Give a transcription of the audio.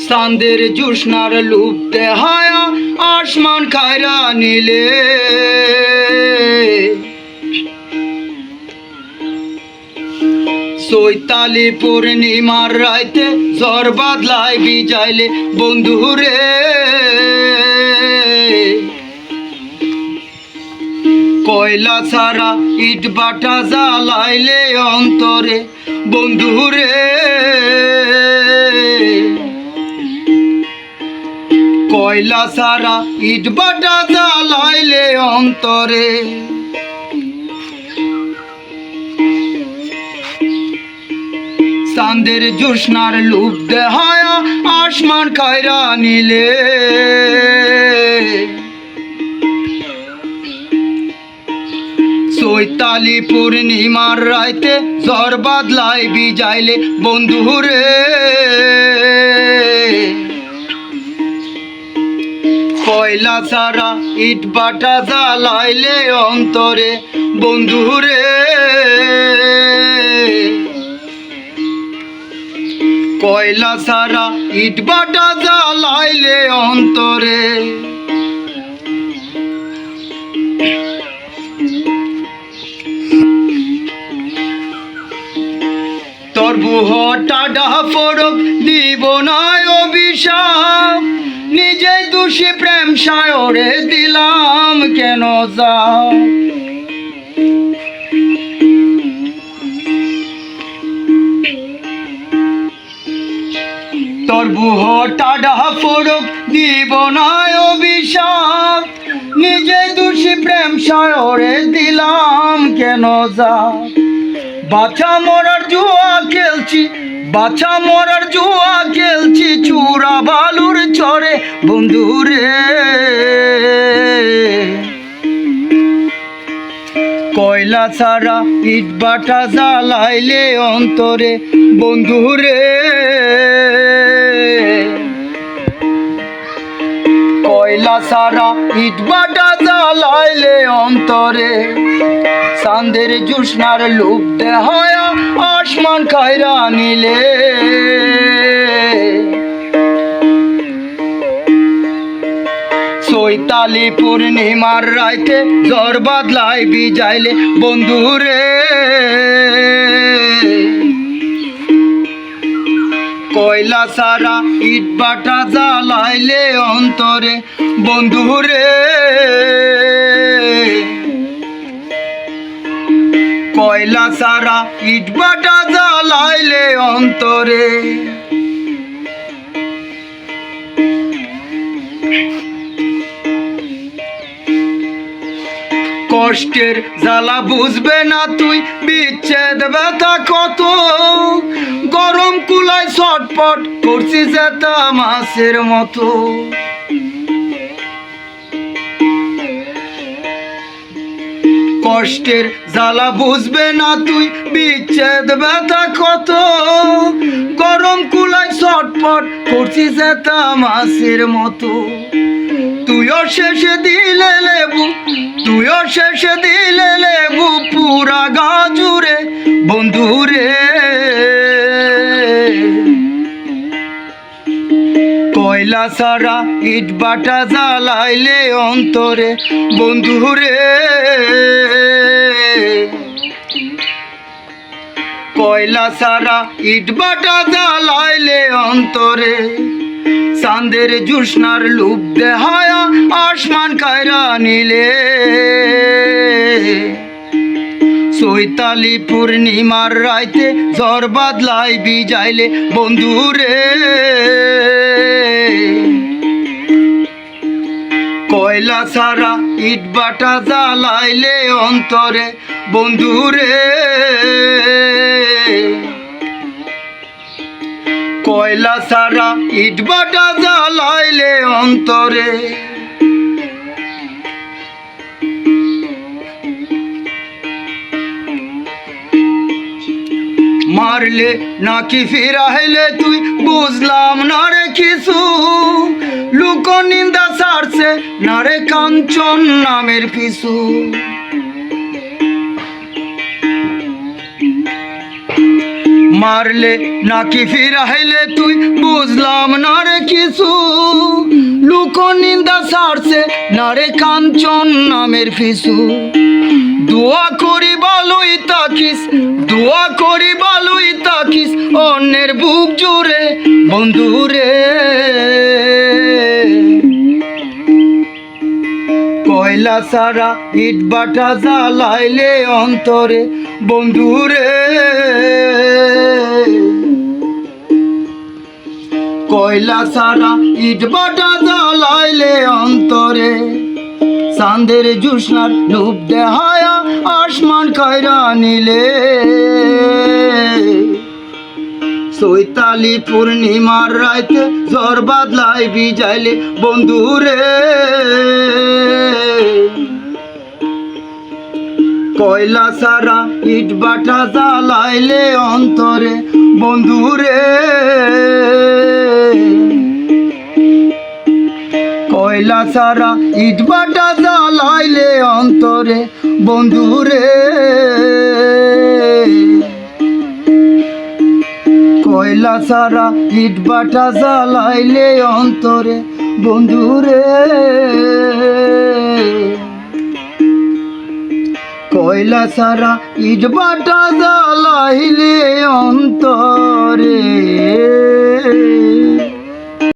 চাঁদের জোছনার লুপ দেহায়া আসমান খায়রা নিলে চৈতালি পূর্ণিমার রাইতে ঝড় বাদলায় বিজাইলে বন্ধুরে কয়লা ছাড়া ইট বাটা জ্বালাইলে অন্তরে বন্ধুরে কয়লা ছাড়া ইট বাটা জ্বালাইলে অন্তরে চাঁদের জোছনার লুপ দেহায়া আসমান খায়রা নিলে চৈতালি পূর্ণিমার রাইতে ঝড় বাদলায় বিজাইলে বন্ধুরে কয়লা ছাড়া ইট বাটা জ্বালাইলে অন্তরে বন্ধুরে কয়লা ছাড়া ইট বাটা জ্বালাইলে অন্তরে তোর বুহটা ডাহা ফরক দিব না অভিশাপ নিজেই দোষী প্রেম সায়রে দিলাম কেন যা তোর বুহটা ডাহা ফরক দিব না অভিশাপ নিজেই দোষী প্রেম সায়রে দিলাম কেন যা বাছা মরার জুয়া খেলছি বাছা মরার জুয়া খেলছি চূড়া বালুর চরে বন্ধুরে কয়লা ছাড়া ইট বাটা জ্বালাইলে অন্তরে বন্ধুরে কয়লা ছাড়া ইট বাটা জ্বালাইলে অন্তরে চাঁদের জোছনার লুপ দেহায়া আসমান খায়রা নিলে চৈতালি পূর্ণিমার রাইতে ঝড় বাদলায় বিজাইলে বন্ধুরে কয়লা ছাড়া ইট বাটা জ্বালাইলে অন্তরে বন্ধুরে কয়লা ছাড়া ইট বাটা জ্বালাইলে অন্তরে কষ্টের জ্বালা বুঝবে না তুই বিচ্ছেদ ব্যথা কত গরম কুলায় ছটপট করছি জেতা মাছের মতো কষ্টের জ্বালা বুঝবে না তুই বিচ্ছেদ ব্যথা কত গরম কুলায় ছটপট করছি জেতা মাছের মতো তুইও শেষে দিলে লেবু তুইও শেষে দিলে লেবু পুরা গা জুড়ে বন্ধুরে কয়লা ছাড়া ইট বাটা জ্বালাইলে অন্তরে বন্ধুরে কয়লা ছাড়া ইট বাটা জ্বালাইলে অন্তরে চাঁদের জোছনার লুপ দেহায়া আসমান খায়রা নিলে চৈতালি পূর্ণিমার রাইতে ঝড় বাদলায় বিজাইলে বন্ধুরে কয়লা ছাড়া ইট বাটা জ্বালাইলে অন্তরে বন্ধুরে কয়লা ছাড়া ইট বাটা জ্বালাইলে অন্তরে মারলে নাকি ফিরাইলে তুই বুঝলাম না রে কিছু লোক নিন্দা ছাড়ছে না রে কাঞ্চন নামের পিছু মারলে নাকি ফিরাইলে তুই বুঝলাম না রে কিছু লোক নিন্দা ছাড়ছে না রে কাঞ্চন নামের ফিসু দোয়া করি ভালোই তাকিস দোয়া করি ভালোই তাকিস অন্যের বুক জুড়ে বন্ধু রে কয়লা সারা ইট বাটা জ্বালাইলে অন্তরে বন্ধু রে কয়লা সারা ইট বাটা জ্বালাইলে অন্তরে চাঁদের জুসনার রূপ দেহায়া আসমান খায়রা নিলে চৈতালি পূর্ণিমার রাইতে ঝড় বাদলাই বিজাইলে বন্ধু রে কয়লা সারা ইট বাটা জ্বালাইলে অন্তরে বন্ধু রে কয়লা সারা ইট বাটা জ্বালাইলে অন্তরে বন্ধু রে কয়লা সারা ইট বাটা জ্বালাইলে অন্তরে বন্ধু রে কয়লা সারা ইট বাটা জ্বালাইলে অন্তরে